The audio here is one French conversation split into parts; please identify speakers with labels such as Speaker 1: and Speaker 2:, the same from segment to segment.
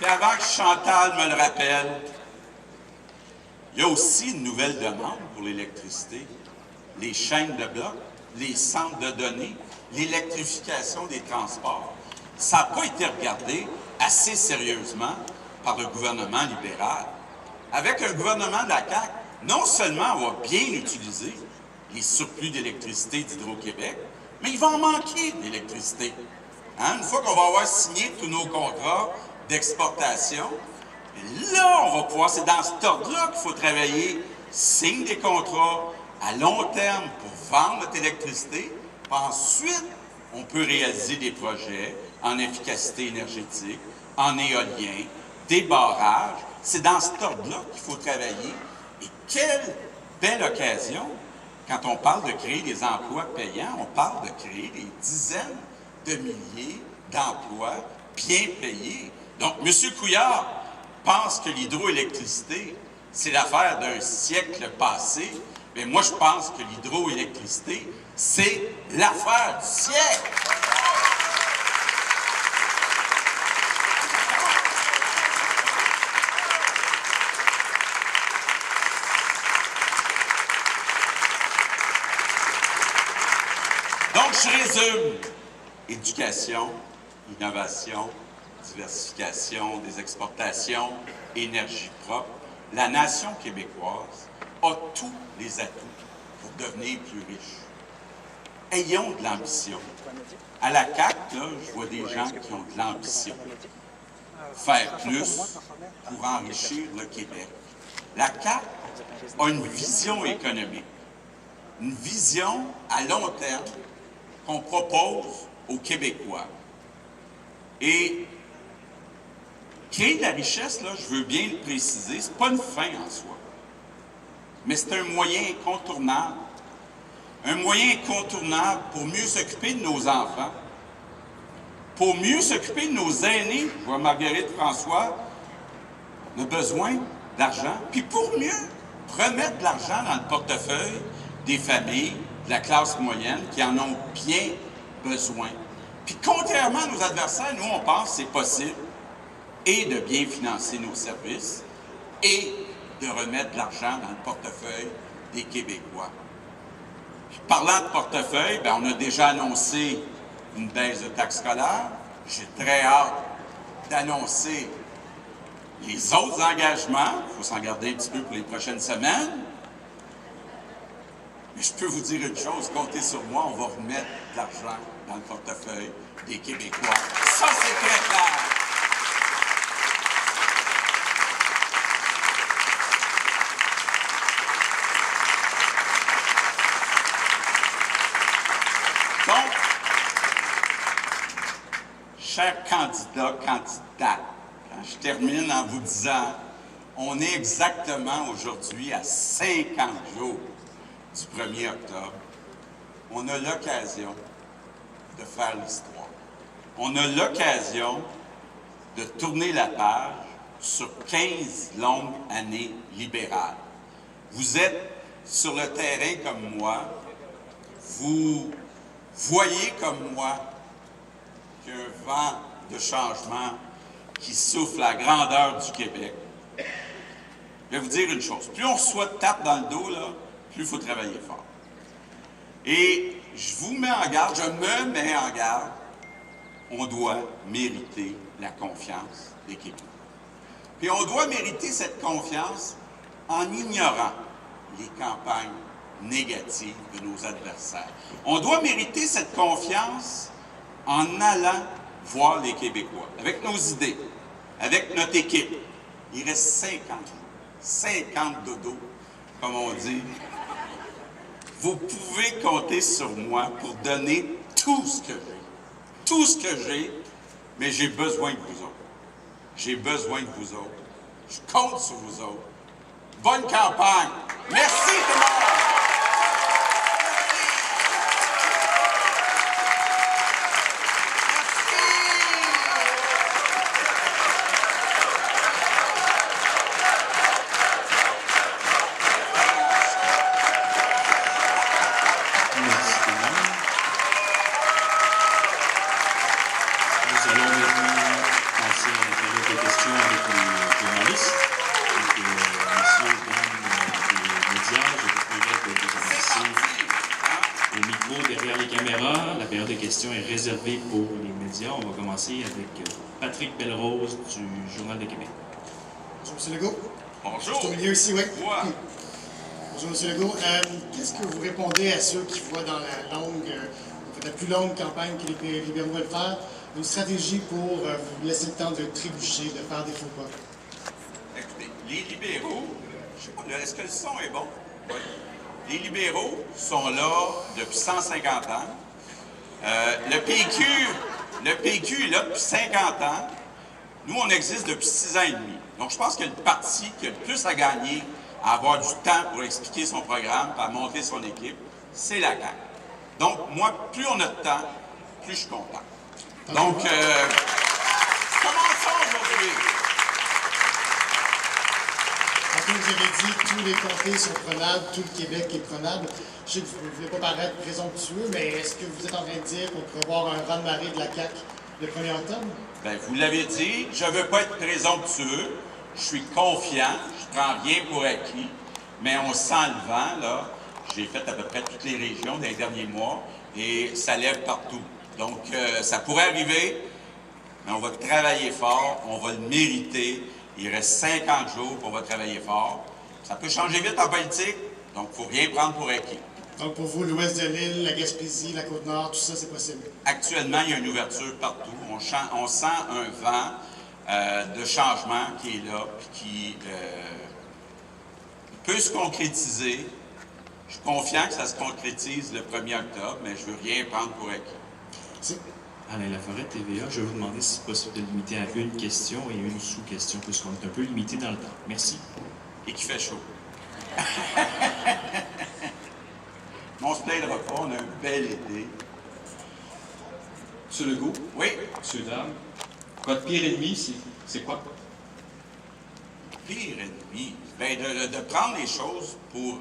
Speaker 1: Puis avant que Chantal me le rappelle, il y a aussi une nouvelle demande pour l'électricité. Les chaînes de blocs, les centres de données, l'électrification des transports. Ça n'a pas été regardé assez sérieusement par le gouvernement libéral. Avec un gouvernement de la CAQ, non seulement on va bien utiliser les surplus d'électricité d'Hydro-Québec, mais il va en manquer d'électricité. Hein? Une fois qu'on va avoir signé tous nos contrats d'exportation, là, on va pouvoir, c'est dans cet ordre-là qu'il faut travailler, signe des contrats à long terme pour vendre notre électricité, puis ensuite, on peut réaliser des projets en efficacité énergétique, en éolien, des barrages. C'est dans cet ordre-là qu'il faut travailler. Et quelle belle occasion, quand on parle de créer des emplois payants, on parle de créer des dizaines de milliers d'emplois bien payés. Donc, M. Couillard pense que l'hydroélectricité, c'est l'affaire d'un siècle passé, mais moi, je pense que l'hydroélectricité, c'est l'affaire du siècle. Donc, je résume. Éducation, innovation, diversification des exportations, énergie propre. La nation québécoise a tous les atouts pour devenir plus riche. Ayons de l'ambition. À la CAQ, là, je vois des gens qui ont de l'ambition. Faire plus pour enrichir le Québec. La CAQ a une vision économique, une vision à long terme qu'on propose aux Québécois. Et créer de la richesse, là, je veux bien le préciser, c'est pas une fin en soi, mais c'est un moyen incontournable. Un moyen incontournable pour mieux s'occuper de nos enfants, pour mieux s'occuper de nos aînés. Je vois Marguerite François, on a besoin d'argent, puis pour mieux remettre de l'argent dans le portefeuille des familles, de la classe moyenne, qui en ont bien besoin. Puis contrairement à nos adversaires, nous, on pense que c'est possible et de bien financer nos services et de remettre de l'argent dans le portefeuille des Québécois. Puis, parlant de portefeuille, bien, on a déjà annoncé une baisse de taxes scolaires. J'ai très hâte d'annoncer les autres engagements. Il faut s'en garder un petit peu pour les prochaines semaines. Mais je peux vous dire une chose, comptez sur moi, on va remettre de l'argent dans le portefeuille des Québécois. Ça, c'est très clair. Donc, chers candidats, candidates, je termine en vous disant, on est exactement aujourd'hui à 50 jours du 1er octobre. On a l'occasion de faire l'histoire. On a l'occasion de tourner la page sur 15 longues années libérales. Vous êtes sur le terrain comme moi. Vous voyez comme moi qu'il y a un vent de changement qui souffle à la grandeur du Québec. Je vais vous dire une chose. Plus on reçoit de tape dans le dos, là, plus il faut travailler fort. Et je vous mets en garde, je me mets en garde, on doit mériter la confiance des Québécois. Puis on doit mériter cette confiance en ignorant les campagnes négatives de nos adversaires. On doit mériter cette confiance en allant voir les Québécois, avec nos idées, avec notre équipe. Il reste 50 dodos, comme on dit. Vous pouvez compter sur moi pour donner tout ce que j'ai. Tout ce que j'ai, mais j'ai besoin de vous autres. J'ai besoin de vous autres. Je compte sur vous autres. Bonne campagne. Merci tout le monde.
Speaker 2: Nous allons maintenant passer à la période de questions les micros derrière les caméras. La période de questions est réservée pour les médias. On va commencer avec Patrick Belrose du Journal de Québec.
Speaker 3: Bonjour, M. Legault.
Speaker 1: Bonjour.
Speaker 3: C'est au milieu ici, oui.
Speaker 1: Moi.
Speaker 3: Bonjour, M. Legault. Qu'est-ce que vous répondez à ceux qui voient dans la plus longue campagne que les libéraux veulent faire, une stratégie pour vous laisser le temps de trébucher, de faire des faux pas?
Speaker 1: Écoutez, les libéraux, je sais pas, est-ce que le son est bon? Oui. Les libéraux sont là depuis 150 ans. Le PQ est là depuis 50 ans. Nous, on existe depuis 6 ans et demi. Donc, je pense que le parti qui a le plus à gagner à avoir du temps pour expliquer son programme, à montrer son équipe, c'est la CAQ. Donc, moi, plus on a de temps, plus je suis content. Donc, commençons aujourd'hui.
Speaker 3: Tantôt, vous avez dit que tous les comtés sont prenables, tout le Québec est prenable. Je sais que vous ne voulez pas paraître présomptueux, mais est-ce que vous êtes en train de dire qu'on pourrait voir un raz-de-marée de la CAQ le 1er octobre?
Speaker 1: Bien, vous l'avez dit, je ne veux pas être présomptueux, je suis confiant, je prends rien pour acquis, mais on sent le vent, là. J'ai fait à peu près toutes les régions dans les derniers mois et ça lève partout. Donc, ça pourrait arriver, mais on va travailler fort, on va le mériter. Il reste 50 jours qu'on va travailler fort. Ça peut changer vite en politique, donc il ne faut rien prendre pour acquis.
Speaker 3: Donc, pour vous, l'ouest de l'île, la Gaspésie, la Côte-Nord, tout ça, c'est possible?
Speaker 1: Actuellement, il y a une ouverture partout. On sent un vent de changement qui est là, puis qui peut se concrétiser. Je suis confiant que ça se concrétise le 1er octobre, mais je ne veux rien prendre pour acquis.
Speaker 2: Alain Laforêt, TVA, je vais vous demander si c'est possible de limiter à une question et une sous-question, puisqu'on est un peu limité dans le temps. Merci.
Speaker 1: Et qu'il fait chaud. Mais on se plaindra pas, on a un bel été.
Speaker 4: Monsieur Legault?
Speaker 1: Oui?
Speaker 4: Monsieur Dame? Votre pire ennemi, c'est quoi?
Speaker 1: Pire ennemi? Bien, de prendre les choses pour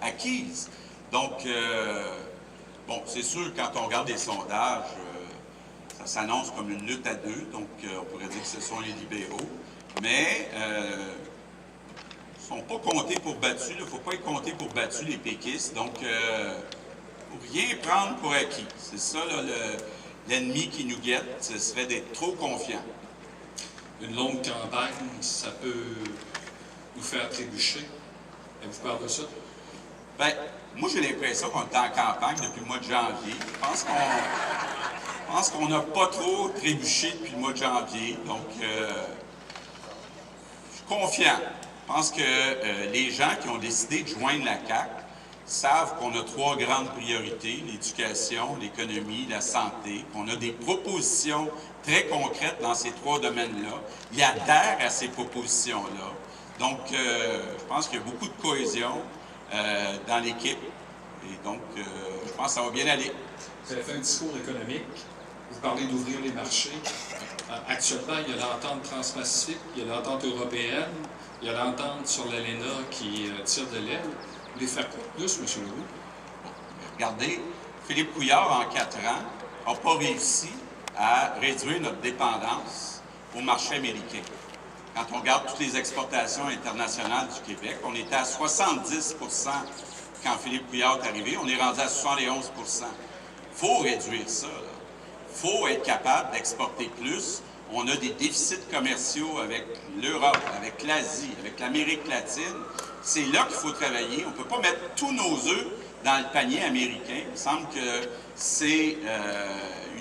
Speaker 1: acquises. Donc, bon, c'est sûr, quand on regarde les sondages, ça s'annonce comme une lutte à deux, donc on pourrait dire que ce sont les libéraux, mais ils ne sont pas comptés pour battus, il ne faut pas être compté pour battus, les péquistes, donc pour rien prendre pour acquis. C'est ça, l'ennemi qui nous guette, ce serait d'être trop confiant.
Speaker 4: Une longue campagne, ça peut nous faire trébucher. Avez-vous peur de ça?
Speaker 1: Bien, moi j'ai l'impression qu'on est en campagne depuis le mois de janvier. Je pense qu'on n'a pas trop trébuché depuis le mois de janvier, donc je suis confiant. Je pense que les gens qui ont décidé de joindre la CAQ savent qu'on a 3 grandes priorités, l'éducation, l'économie, la santé, qu'on a des propositions très concrètes dans ces 3 domaines-là. Ils adhèrent à ces propositions-là. Donc, je pense qu'il y a beaucoup de cohésion dans l'équipe. Et donc, je pense que ça va bien aller.
Speaker 4: Vous avez fait un discours économique. Vous parlez d'ouvrir les marchés. Actuellement, il y a l'entente transpacifique, il y a l'entente européenne, il y a l'entente sur l'ALENA qui tire de l'aile. Vous voulez faire quoi de plus, M. Legault?
Speaker 1: Regardez, Philippe Couillard, en 4 ans, n'a pas réussi à réduire notre dépendance au marché américain. Quand on regarde toutes les exportations internationales du Québec, on était à 70 % quand Philippe Couillard est arrivé. On est rendu à 71 %. Il faut réduire ça. Il faut être capable d'exporter plus. On a des déficits commerciaux avec l'Europe, avec l'Asie, avec l'Amérique latine. C'est là qu'il faut travailler. On ne peut pas mettre tous nos œufs dans le panier américain. Il me semble que c'est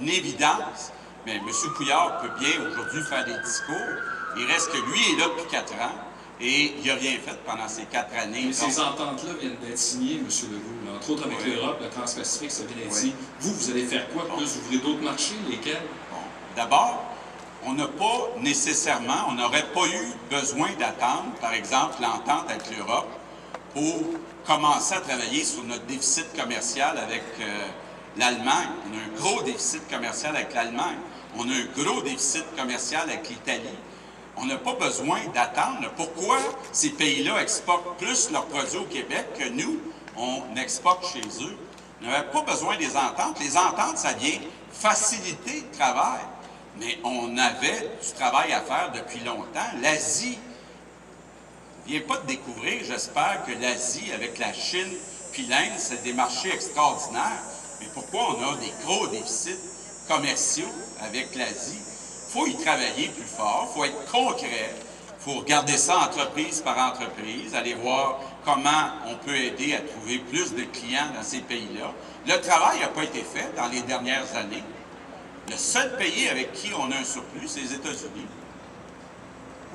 Speaker 1: une évidence. Mais M. Couillard peut bien aujourd'hui faire des discours. Il reste que lui est là depuis 4 ans et il n'a rien fait pendant ces 4 années.
Speaker 4: Mais ces ententes-là viennent d'être signées, M. Legault. Entre autres avec l'Europe, le Transpacifique, ça vient d'être dit. Vous allez faire quoi? Plus ouvrir d'autres marchés? Lesquels?
Speaker 1: Bon. D'abord, on n'a pas nécessairement, on n'aurait pas eu besoin d'attendre, par exemple, l'entente avec l'Europe pour commencer à travailler sur notre déficit commercial avec l'Allemagne. On a un gros déficit commercial avec l'Allemagne. On a un gros déficit commercial avec l'Italie. On n'a pas besoin d'attendre. Pourquoi ces pays-là exportent plus leurs produits au Québec que nous, on exporte chez eux? On n'avait pas besoin des ententes. Les ententes, ça vient faciliter le travail. Mais on avait du travail à faire depuis longtemps. L'Asie ne vient pas de découvrir, j'espère, que l'Asie, avec la Chine Pilène, c'est des marchés extraordinaires. Mais pourquoi on a des gros déficits commerciaux avec l'Asie? Il faut y travailler plus fort, il faut être concret, il faut regarder ça entreprise par entreprise, aller voir comment on peut aider à trouver plus de clients dans ces pays-là. Le travail n'a pas été fait dans les dernières années. Le seul pays avec qui on a un surplus, c'est les États-Unis.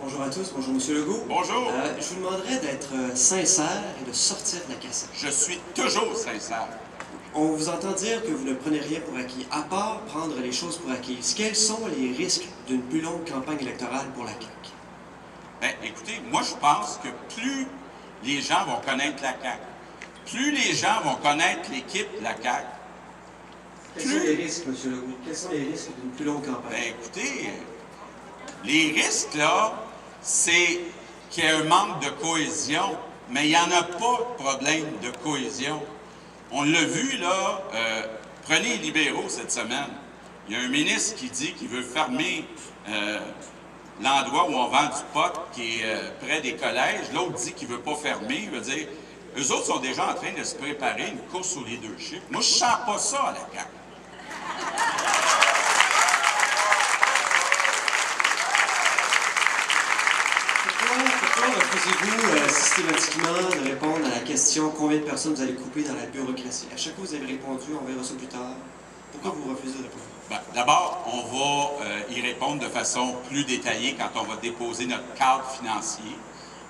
Speaker 5: Bonjour à tous, bonjour M. Legault.
Speaker 1: Bonjour.
Speaker 5: Je vous demanderais d'être sincère et de sortir de la cassette.
Speaker 1: Je suis toujours sincère.
Speaker 5: On vous entend dire que vous ne prenez rien pour acquis, à part prendre les choses pour acquises. Quels sont les risques d'une plus longue campagne électorale pour la CAQ?
Speaker 1: Bien, écoutez, moi, je pense que plus les gens vont connaître la CAQ, plus les gens vont connaître l'équipe de la CAQ.
Speaker 5: Quels sont les risques, M. Legault? Quels sont les risques d'une plus longue campagne?
Speaker 1: Bien, écoutez, les risques, là, c'est qu'il y ait un manque de cohésion, mais il n'y en a pas de problème de cohésion. On l'a vu, là, prenez les libéraux cette semaine. Il y a un ministre qui dit qu'il veut fermer l'endroit où on vend du pot qui est près des collèges. L'autre dit qu'il ne veut pas fermer. Il veut dire, eux autres sont déjà en train de se préparer une course au leadership. Moi, je ne sens pas ça à la CAQ.
Speaker 5: Pourquoi refusez-vous systématiquement de répondre à la question combien de personnes vous allez couper dans la bureaucratie? À chaque fois, vous avez répondu, on verra ça plus tard. Pourquoi vous refusez de répondre?
Speaker 1: Bien, d'abord, on va y répondre de façon plus détaillée quand on va déposer notre cadre financier.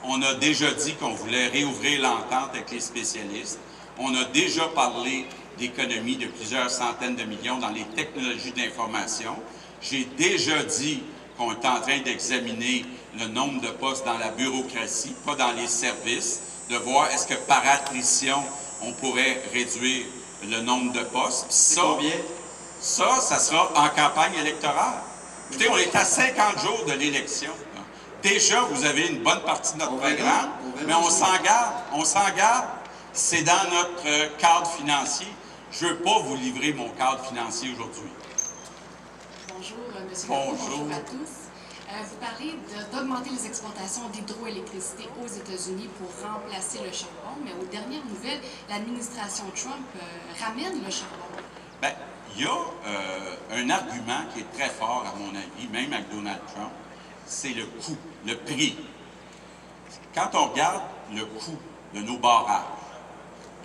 Speaker 1: On a déjà dit qu'on voulait réouvrir l'entente avec les spécialistes. On a déjà parlé d'économies de plusieurs centaines de millions dans les technologies d'information. J'ai déjà dit qu'on est en train d'examiner le nombre de postes dans la bureaucratie, pas dans les services, de voir est-ce que par attrition, on pourrait réduire le nombre de postes.
Speaker 5: C'est combien?
Speaker 1: Ça sera en campagne électorale. Écoutez, on est à 50 jours de l'élection. Déjà, vous avez une bonne partie de notre programme, mais on s'en garde. C'est dans notre cadre financier. Je ne veux pas vous livrer mon cadre financier aujourd'hui.
Speaker 6: Bonjour, M.
Speaker 1: Bonjour.
Speaker 6: Bonjour à tous. Vous parlez d'augmenter les exportations d'hydroélectricité aux États-Unis pour remplacer le charbon, mais aux dernières nouvelles, l'administration Trump ramène le charbon.
Speaker 1: Bien, il y a un argument qui est très fort, à mon avis, même avec Donald Trump, c'est le coût, le prix. Quand on regarde le coût de nos barrages,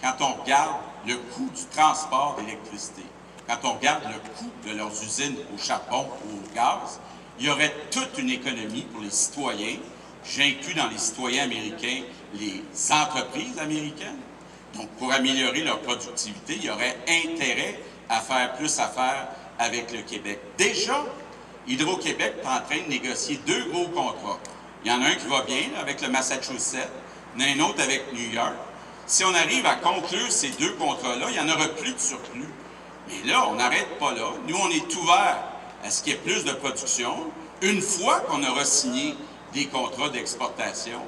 Speaker 1: quand on regarde le coût du transport d'électricité, quand on regarde le coût de leurs usines au charbon ou au gaz, il y aurait toute une économie pour les citoyens. J'inclus dans les citoyens américains les entreprises américaines. Donc, pour améliorer leur productivité, il y aurait intérêt à faire plus affaires avec le Québec. Déjà, Hydro-Québec est en train de négocier 2 gros contrats. Il y en a un qui va bien là, avec le Massachusetts, il y en a un autre avec New York. Si on arrive à conclure ces 2 contrats-là, il n'y en aura plus de surplus. Mais là, on n'arrête pas là. Nous, on est ouverts à ce qu'il y ait plus de production, une fois qu'on aura signé des contrats d'exportation.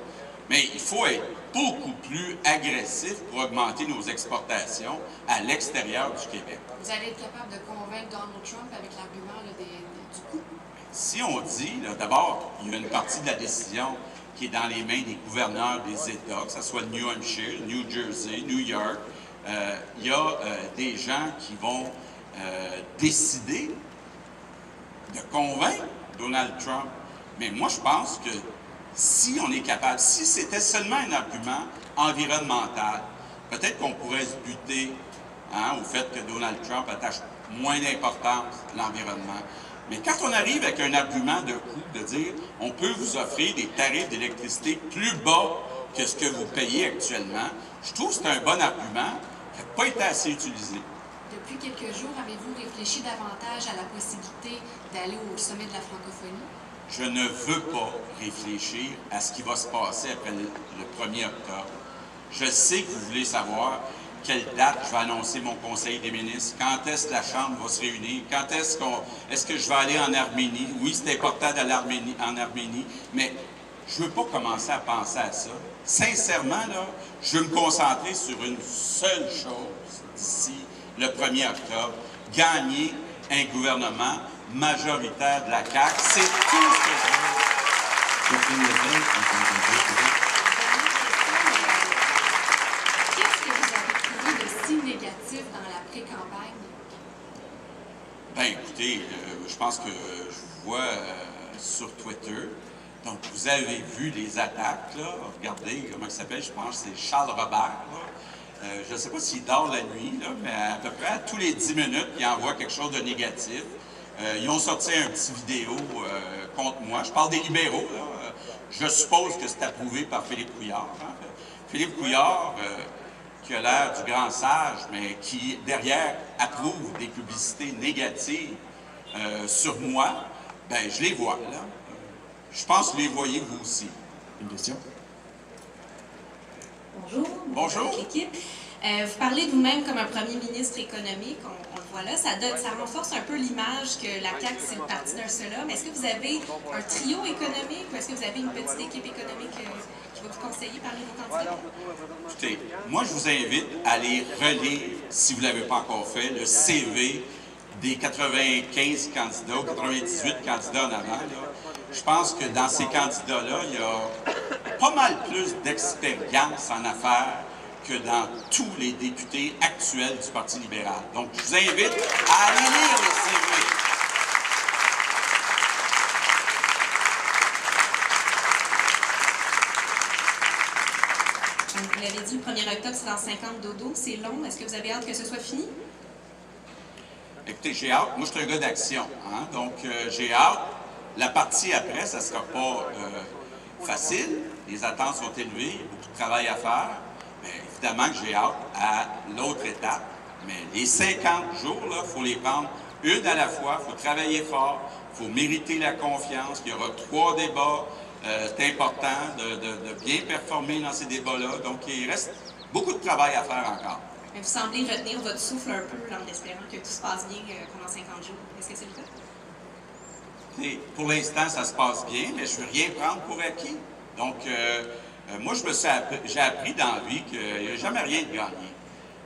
Speaker 1: Mais il faut être beaucoup plus agressif pour augmenter nos exportations à l'extérieur du Québec.
Speaker 6: Vous allez être capable de convaincre Donald Trump avec l'argument du coût?
Speaker 1: Si on dit, d'abord, il y a une partie de la décision qui est dans les mains des gouverneurs des États, que ce soit le New Hampshire, New Jersey, New York. Il y a des gens qui vont décider de convaincre Donald Trump. Mais moi, je pense que si on est capable, si c'était seulement un argument environnemental, peut-être qu'on pourrait se buter au fait que Donald Trump attache moins d'importance à l'environnement. Mais quand on arrive avec un argument de coût, de dire on peut vous offrir des tarifs d'électricité plus bas que ce que vous payez actuellement, je trouve que c'est un bon argument qui n'a pas été assez utilisé.
Speaker 6: Depuis quelques jours, avez-vous réfléchi davantage à la possibilité d'aller au sommet de la francophonie?
Speaker 1: Je ne veux pas réfléchir à ce qui va se passer après le 1er octobre. Je sais que vous voulez savoir quelle date je vais annoncer mon conseil des ministres, quand est-ce que la Chambre va se réunir, quand est-ce que je vais aller en Arménie. Oui, c'est important d'aller en Arménie, mais je ne veux pas commencer à penser à ça. Sincèrement, là, je veux me concentrer sur une seule chose d'ici le 1er octobre, gagner un gouvernement majoritaire de la CAQ. C'est tout ce que je veux.
Speaker 6: Qu'est-ce que vous avez pré-campagne?
Speaker 1: Bien, écoutez, je pense que je vous vois sur Twitter. Donc, vous avez vu les attaques, là. Regardez comment il s'appelle, je pense que c'est Charles Robert, là. Je ne sais pas s'il dort la nuit, là, mais à peu près à tous les 10 minutes, il envoie quelque chose de négatif. Ils ont sorti un petit vidéo contre moi. Je parle des libéraux, là. Je suppose que c'est approuvé par Philippe Couillard. Hein. Philippe Couillard, qui a l'air du grand sage, mais qui, derrière, approuve des publicités négatives sur moi, ben je les vois, là. Je pense que vous les voyez, vous aussi.
Speaker 2: Une question?
Speaker 7: Bonjour.
Speaker 1: Bonjour.
Speaker 7: Avec l'équipe. Vous parlez de vous-même comme un premier ministre économique, on le voit là. Ça renforce un peu l'image que la CAQ, c'est le parti d'un seul homme. Est-ce que vous avez un trio économique ou est-ce que vous avez une petite équipe économique qui va vous conseiller parmi vos candidats?
Speaker 1: Écoutez, moi, je vous invite à aller relire, si vous ne l'avez pas encore fait, le CV des 95 candidats ou 98 candidats en avant. Là. Je pense que dans ces candidats-là, il y a pas mal plus d'expérience en affaires que dans tous les députés actuels du Parti libéral. Donc, je vous invite à aller lire le CV.
Speaker 7: Donc, vous l'avez dit, le 1er octobre, c'est dans 50 dodo. C'est long. Est-ce que vous avez hâte que ce soit fini?
Speaker 1: Écoutez, j'ai hâte. Moi, je suis un gars d'action. Hein? Donc, j'ai hâte. La partie après, ça ne sera pas facile. Les attentes sont élevées. Il y a beaucoup de travail à faire. Mais évidemment que j'ai hâte à l'autre étape. Mais les 50 jours, il faut les prendre une à la fois. Il faut travailler fort. Il faut mériter la confiance. Il y aura 3 débats. C'est important de bien performer dans ces débats-là. Donc, il reste beaucoup de travail à faire encore.
Speaker 7: Mais vous semblez retenir votre souffle un peu en espérant que tout se passe bien pendant 50 jours. Est-ce que c'est le cas?
Speaker 1: Et pour l'instant, ça se passe bien, mais je ne veux rien prendre pour acquis. Donc, moi, j'ai appris dans la vie qu'il n'y a jamais rien de gagné.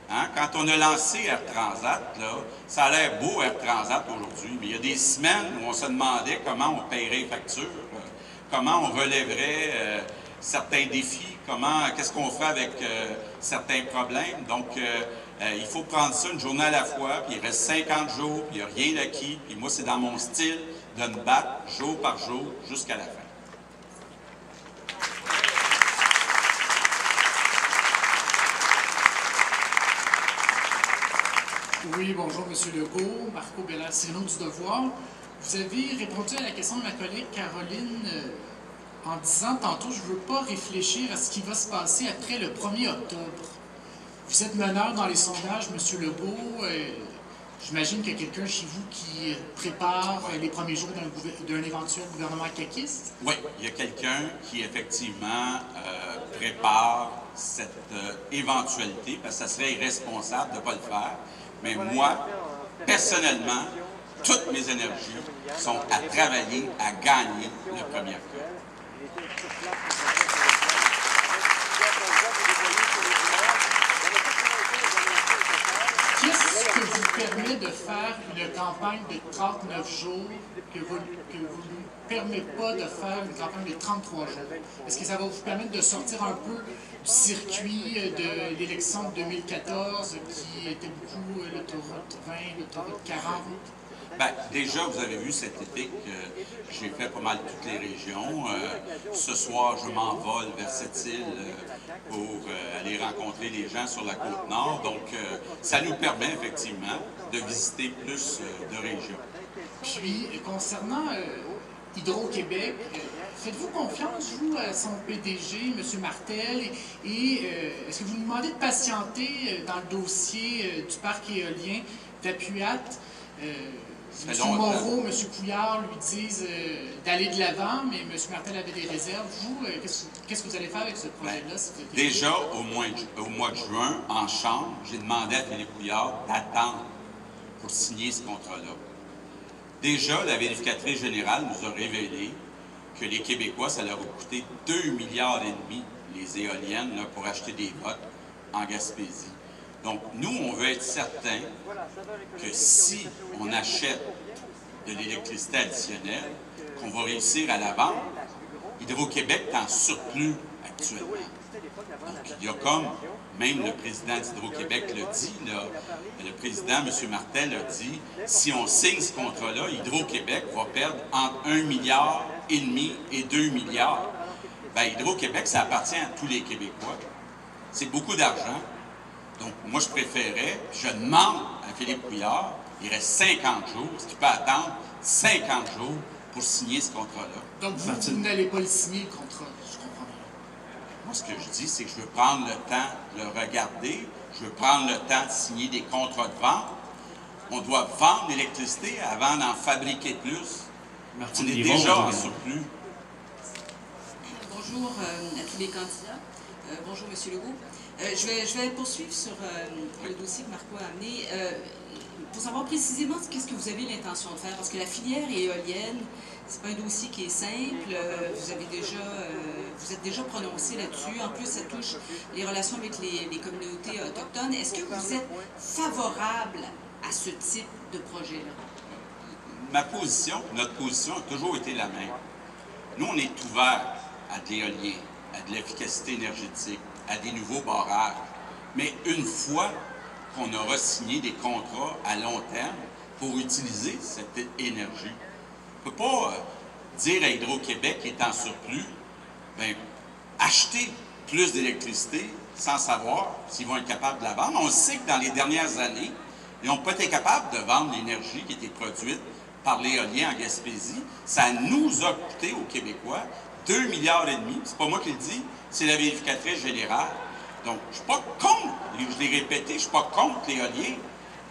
Speaker 1: Hein? Quand on a lancé Air Transat, là, ça a l'air beau Air Transat aujourd'hui, mais il y a des semaines où on se demandait comment on paierait les factures, comment on relèverait certains défis, qu'est-ce qu'on fait avec certains problèmes. Donc, il faut prendre ça une journée à la fois, puis il reste 50 jours, puis il n'y a rien d'acquis. Puis moi, c'est dans mon style de me battre jour par jour jusqu'à la fin.
Speaker 8: Oui, bonjour, M. Legault. Marco Bellassino du Devoir. Vous avez répondu à la question de ma collègue Caroline en disant tantôt, je ne veux pas réfléchir à ce qui va se passer après le 1er octobre. Vous êtes meneur dans les sondages, M. Legault. J'imagine qu'il y a quelqu'un chez vous qui prépare les premiers jours d'un éventuel gouvernement caquiste.
Speaker 1: Oui, il y a quelqu'un qui, effectivement, prépare cette éventualité, parce que ça serait irresponsable de ne pas le faire. Mais moi, personnellement, toutes mes énergies sont à travailler à gagner le 1er octobre.
Speaker 8: Qu'est-ce que vous permet de faire une campagne de 39 jours que vous ne permet pas de faire une campagne de 33 jours? Est-ce que ça va vous permettre de sortir un peu du circuit de l'élection de 2014 qui était beaucoup l'autoroute 20, l'autoroute 40?
Speaker 1: Bien, déjà, vous avez vu cet été que j'ai fait pas mal toutes les régions. Ce soir, je m'envole vers cette île pour aller rencontrer les gens sur la Côte-Nord. Donc, ça nous permet effectivement de visiter plus de régions.
Speaker 8: Puis, concernant Hydro-Québec, faites-vous confiance, vous, à son PDG, M. Martel, et est-ce que vous nous demandez de patienter dans le dossier du parc éolien d'Apuiat? M. Moreau, M. Couillard lui disent d'aller de l'avant, mais M. Martel avait des réserves. Vous, qu'est-ce que vous allez faire avec ce projet-là?
Speaker 1: Déjà, au mois de juin, en Chambre, j'ai demandé à Philippe Couillard d'attendre pour signer ce contrat-là. Déjà, la vérificatrice générale nous a révélé que les Québécois, ça leur a coûté 2,5 milliards les éoliennes là, pour acheter des votes en Gaspésie. Donc, nous, on veut être certain que si on achète de l'électricité additionnelle, qu'on va réussir à la vendre. Hydro-Québec est en surplus actuellement. Donc, il y a comme même le président d'Hydro-Québec l'a dit, là, le président, M. Martel, a dit, si on signe ce contrat-là, Hydro-Québec va perdre entre 1,5 milliard et 2 milliards. Bien, Hydro-Québec, ça appartient à tous les Québécois. C'est beaucoup d'argent. Donc, moi, je préférais, je demande à Philippe Couillard, il reste 50 jours, est-ce qu'il peut attendre 50 jours pour signer ce contrat-là?
Speaker 8: Donc, vous n'allez pas le signer, le contrat, je comprends bien.
Speaker 1: Moi, ce que je dis, c'est que je veux prendre le temps de le regarder, je veux prendre le temps de signer des contrats de vente. On doit vendre l'électricité avant d'en fabriquer plus. On est déjà en surplus.
Speaker 9: Bonjour à tous les candidats. Bonjour, M. Legault. Je vais poursuivre sur le dossier que Marco a amené. Pour savoir précisément qu'est-ce que vous avez l'intention de faire, parce que la filière éolienne, c'est pas un dossier qui est simple. Vous êtes déjà prononcé là-dessus. En plus, ça touche les relations avec les communautés autochtones. Est-ce que vous êtes favorable à ce type de projet-là?
Speaker 1: Ma position, notre position a toujours été la même. Nous, on est ouverts à de l'éolien, à de l'efficacité énergétique, à des nouveaux barrages. Mais une fois qu'on aura signé des contrats à long terme pour utiliser cette énergie, on ne peut pas dire à Hydro-Québec qui est en surplus, bien, acheter plus d'électricité sans savoir s'ils vont être capables de la vendre. On sait que dans les dernières années, ils n'ont pas été capables de vendre l'énergie qui était produite par l'éolien en Gaspésie. Ça nous a coûté aux Québécois 2,5 milliards. C'est pas moi qui le dis, c'est la vérificatrice générale. Donc, je ne suis pas contre, je l'ai répété, je ne suis pas contre l'éolien,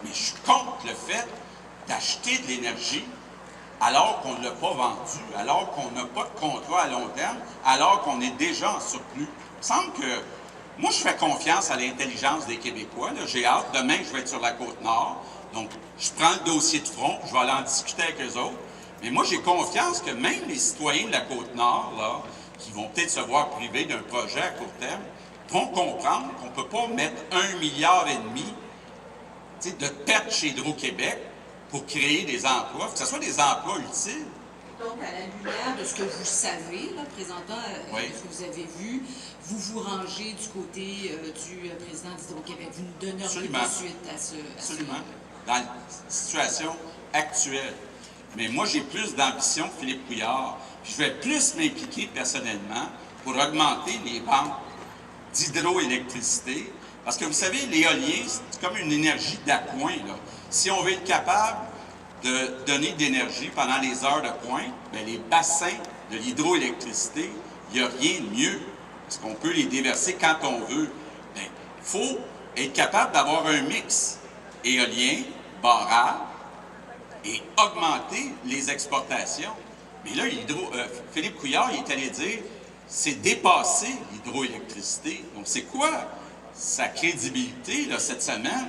Speaker 1: mais je suis contre le fait d'acheter de l'énergie alors qu'on ne l'a pas vendu, alors qu'on n'a pas de contrat à long terme, alors qu'on est déjà en surplus. Il me semble que moi, je fais confiance à l'intelligence des Québécois. J'ai hâte. Demain, je vais être sur la Côte-Nord. Donc, je prends le dossier de front, je vais aller en discuter avec eux autres. Mais moi, j'ai confiance que même les citoyens de la Côte-Nord, là, qui vont peut-être se voir privés d'un projet à court terme, vont comprendre qu'on ne peut pas mettre 1,5 milliard de pertes chez Hydro-Québec pour créer des emplois, que ce soit des emplois utiles.
Speaker 9: Donc, à la lumière de ce que vous savez, là, présentement,
Speaker 1: oui,
Speaker 9: de ce que vous avez vu, vous vous rangez du côté du président d'Hydro-Québec. Vous nous donneriez de suite à ce...
Speaker 1: Absolument. Dans la situation actuelle. Mais moi, j'ai plus d'ambition que Philippe Couillard. Puis je vais plus m'impliquer personnellement pour augmenter les ventes d'hydroélectricité. Parce que vous savez, l'éolien, c'est comme une énergie d'appoint. Si on veut être capable de donner de l'énergie pendant les heures de pointe, bien, les bassins de l'hydroélectricité, il n'y a rien de mieux. Parce qu'on peut les déverser quand on veut. Bien, il faut être capable d'avoir un mix éolien, barrage, et augmenter les exportations. Mais là, Philippe Couillard, il est allé dire, c'est dépasser l'hydroélectricité. Donc, c'est quoi sa crédibilité, là, cette semaine,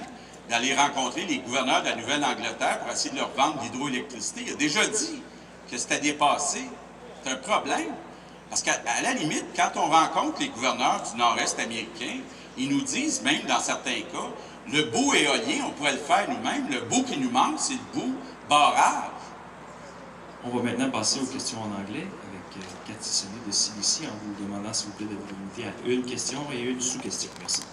Speaker 1: d'aller rencontrer les gouverneurs de la Nouvelle-Angleterre pour essayer de leur vendre l'hydroélectricité? Il a déjà dit que c'était dépassé. C'est un problème. Parce qu'à la limite, quand on rencontre les gouverneurs du Nord-Est américain, ils nous disent, même dans certains cas, le bout éolien, on pourrait le faire nous-mêmes. Le bout qui nous manque, c'est le bout barrage.
Speaker 2: On va maintenant passer aux questions en anglais avec Cathy Sonnet de CBC en vous demandant, s'il vous plaît, de vous limiter à une question et une sous-question. Merci.